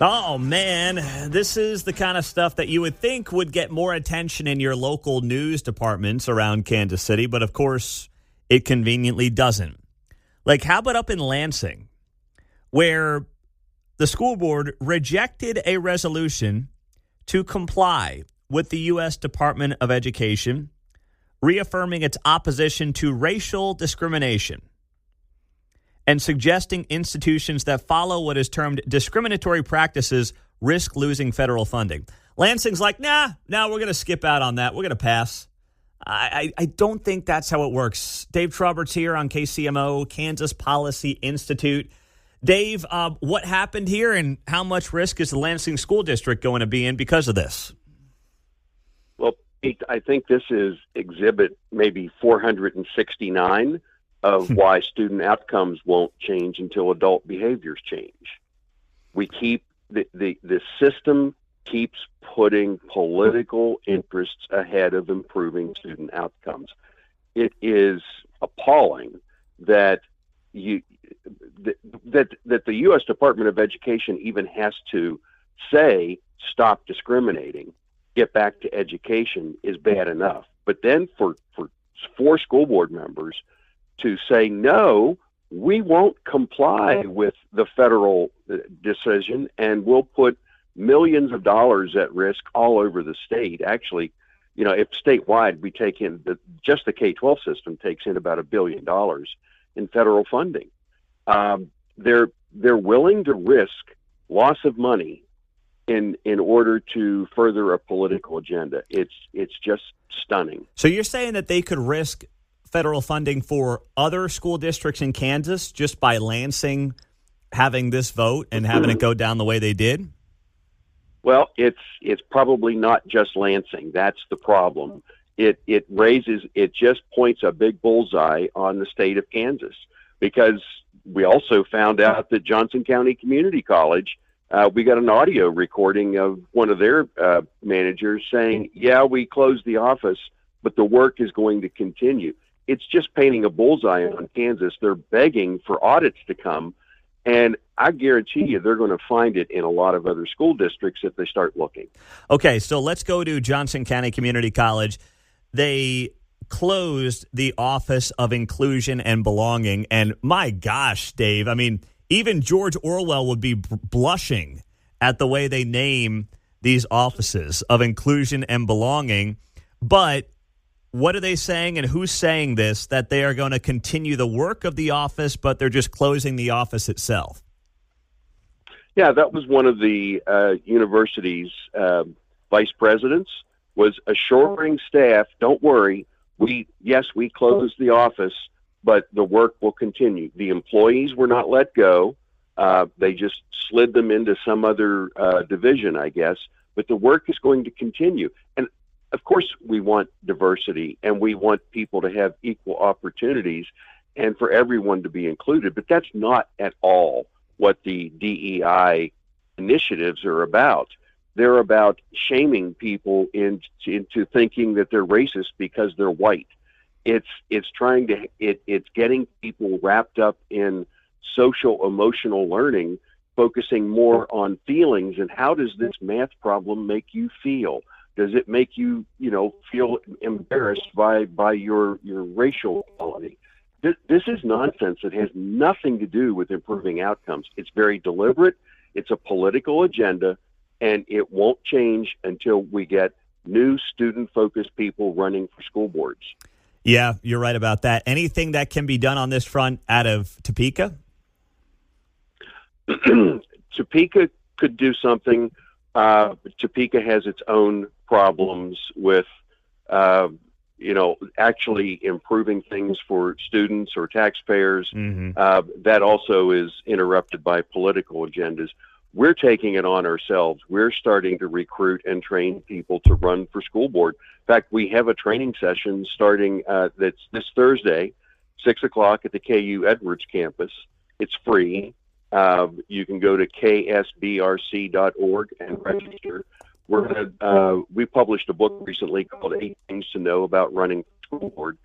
Oh, man, this is the kind of stuff that you would think would get more attention in your local news departments around Kansas City, but of course, it conveniently doesn't. Like, how about up in Lansing, where the school board rejected a resolution to comply with the U.S. Department of Education, reaffirming its opposition to racial discrimination and suggesting institutions that follow what is termed discriminatory practices risk losing federal funding. Lansing's like, we're going to skip out on that. We're going to pass. I don't think that's how it works. Dave Trabert's here on KCMO, Kansas Policy Institute. Dave, what happened here and how much risk is the Lansing School District going to be in because of this? Well, Pete, I think this is exhibit maybe 469 of why student outcomes won't change until adult behaviors change. We keep the system keeps putting political interests ahead of improving student outcomes. It is appalling that that the U.S. Department of Education even has to say stop discriminating, get back to education is bad enough. But then for four school board members to say, no, we won't comply with the federal decision, and we'll put millions of dollars at risk all over the state. Actually, if statewide we take in just the K-12 system takes in about $1 billion in federal funding. They're willing to risk loss of money in order to further a political agenda. It's just stunning. So you're saying that they could risk federal funding for other school districts in Kansas just by Lansing having this vote and having it go down the way they did? Well, it's probably not just Lansing. That's the problem. It just points a big bullseye on the state of Kansas, because we also found out that Johnson County Community College, we got an audio recording of one of their managers saying, we closed the office, but the work is going to continue. It's just painting a bullseye on Kansas. They're begging for audits to come, and I guarantee you they're going to find it in a lot of other school districts if they start looking. Okay, so let's go to Johnson County Community College. They closed the Office of Inclusion and Belonging, and my gosh, Dave, I mean, even George Orwell would be blushing at the way they name these offices of inclusion and belonging. But what are they saying, and who's saying this, that they are going to continue the work of the office, but they're just closing the office itself? Yeah, that was one of the university's vice presidents, was assuring staff, don't worry, we closed the office, but the work will continue. The employees were not let go. They just slid them into some other division, I guess, but the work is going to continue. And of course, we want diversity and we want people to have equal opportunities and for everyone to be included. But that's not at all what the DEI initiatives are about. They're about shaming people into thinking that they're racist because they're white. It's getting people wrapped up in social emotional learning, focusing more on feelings and how does this math problem make you feel? Does it make you, feel embarrassed by your racial quality? This is nonsense. It has nothing to do with improving outcomes. It's very deliberate. It's a political agenda, and it won't change until we get new student-focused people running for school boards. Yeah, you're right about that. Anything that can be done on this front out of Topeka? Topeka could do something. Topeka has its own problems with, actually improving things for students or taxpayers. Mm-hmm. That also is interrupted by political agendas. We're taking it on ourselves. We're starting to recruit and train people to run for school board. In fact, we have a training session starting that's this Thursday, 6:00 at the KU Edwards campus. It's free. You can go to ksbrc.org and register. We published a book recently called 8 Things to Know About Running for School Board,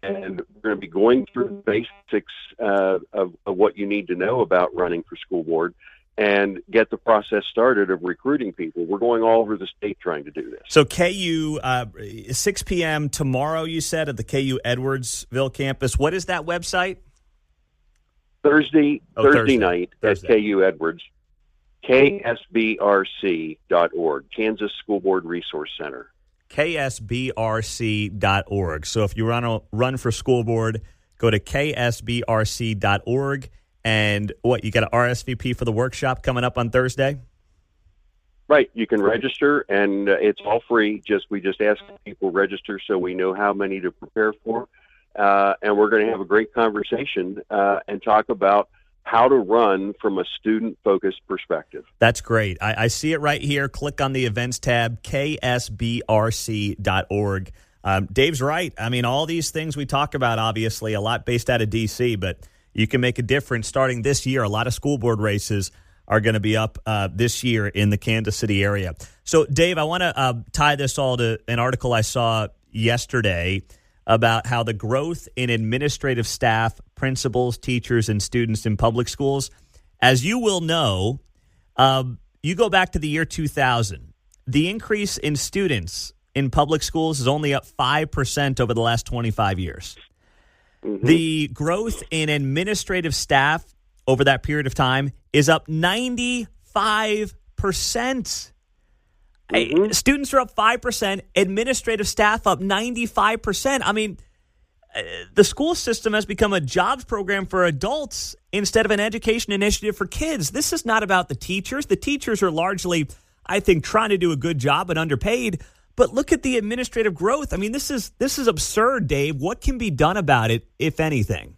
and we're going to be going through the basics of what you need to know about running for school board. and get the process started of recruiting people. We're going all over the state trying to do this. So KU, 6 p.m. tomorrow, you said, at the KU Edwardsville campus. What is that website? Thursday night at KU Edwards, ksbrc.org, Kansas School Board Resource Center. ksbrc.org. So if you run for school board, go to ksbrc.org. And you got an RSVP for the workshop coming up on Thursday? Right. You can register, and it's all free. We just ask people register so we know how many to prepare for. And we're going to have a great conversation and talk about how to run from a student-focused perspective. That's great. I see it right here. Click on the events tab, ksbrc.org. Dave's right. I mean, all these things we talk about, obviously, a lot based out of D.C., but you can make a difference starting this year. A lot of school board races are going to be up this year in the Kansas City area. So, Dave, I want to tie this all to an article I saw yesterday about how the growth in administrative staff, principals, teachers, and students in public schools, as you will know, you go back to the year 2000. The increase in students in public schools is only up 5% over the last 25 years. Mm-hmm. The growth in administrative staff over that period of time is up 95%. Mm-hmm. Students are up 5%, administrative staff up 95%. I mean, the school system has become a jobs program for adults instead of an education initiative for kids. This is not about the teachers. The teachers are largely, I think, trying to do a good job and underpaid. But look at the administrative growth. I mean, this is absurd, Dave. What can be done about it, if anything?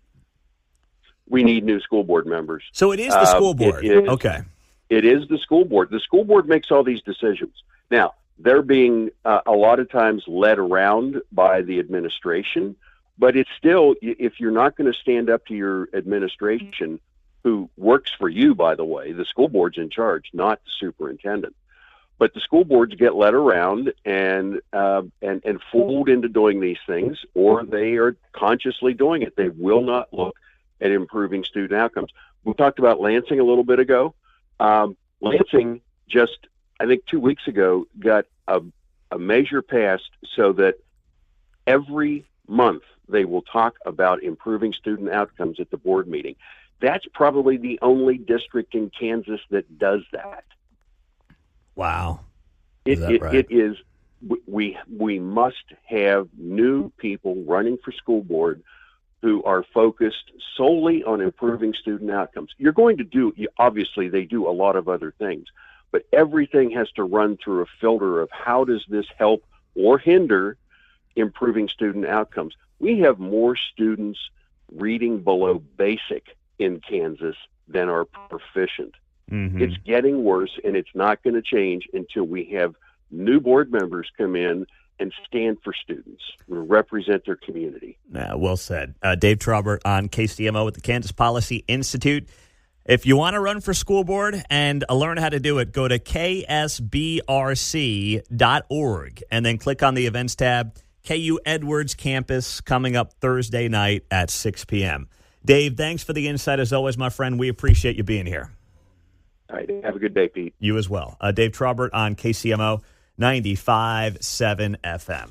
We need new school board members. So it is the school board. Okay. It is the school board. The school board makes all these decisions. Now, they're being a lot of times led around by the administration, but it's still, if you're not going to stand up to your administration, who works for you, by the way, the school board's in charge, not the superintendent. But the school boards get led around and fooled into doing these things, or they are consciously doing it. They will not look at improving student outcomes. We talked about Lansing a little bit ago. Lansing just, I think 2 weeks ago, got a measure passed so that every month they will talk about improving student outcomes at the board meeting. That's probably the only district in Kansas that does that. Wow. It is. We must have new people running for school board who are focused solely on improving student outcomes. You're going to do, obviously they do a lot of other things, but everything has to run through a filter of how does this help or hinder improving student outcomes. We have more students reading below basic in Kansas than are proficient. Mm-hmm. It's getting worse, and it's not going to change until we have new board members come in and stand for students and represent their community. Well said. Dave Trabert on KCMO at the Kansas Policy Institute. If you want to run for school board and learn how to do it, go to ksbrc.org and then click on the events tab. KU Edwards campus coming up Thursday night at 6 p.m. Dave, thanks for the insight as always, my friend. We appreciate you being here. All right. Have a good day, Pete. You as well. Dave Trabert on KCMO 95.7 FM.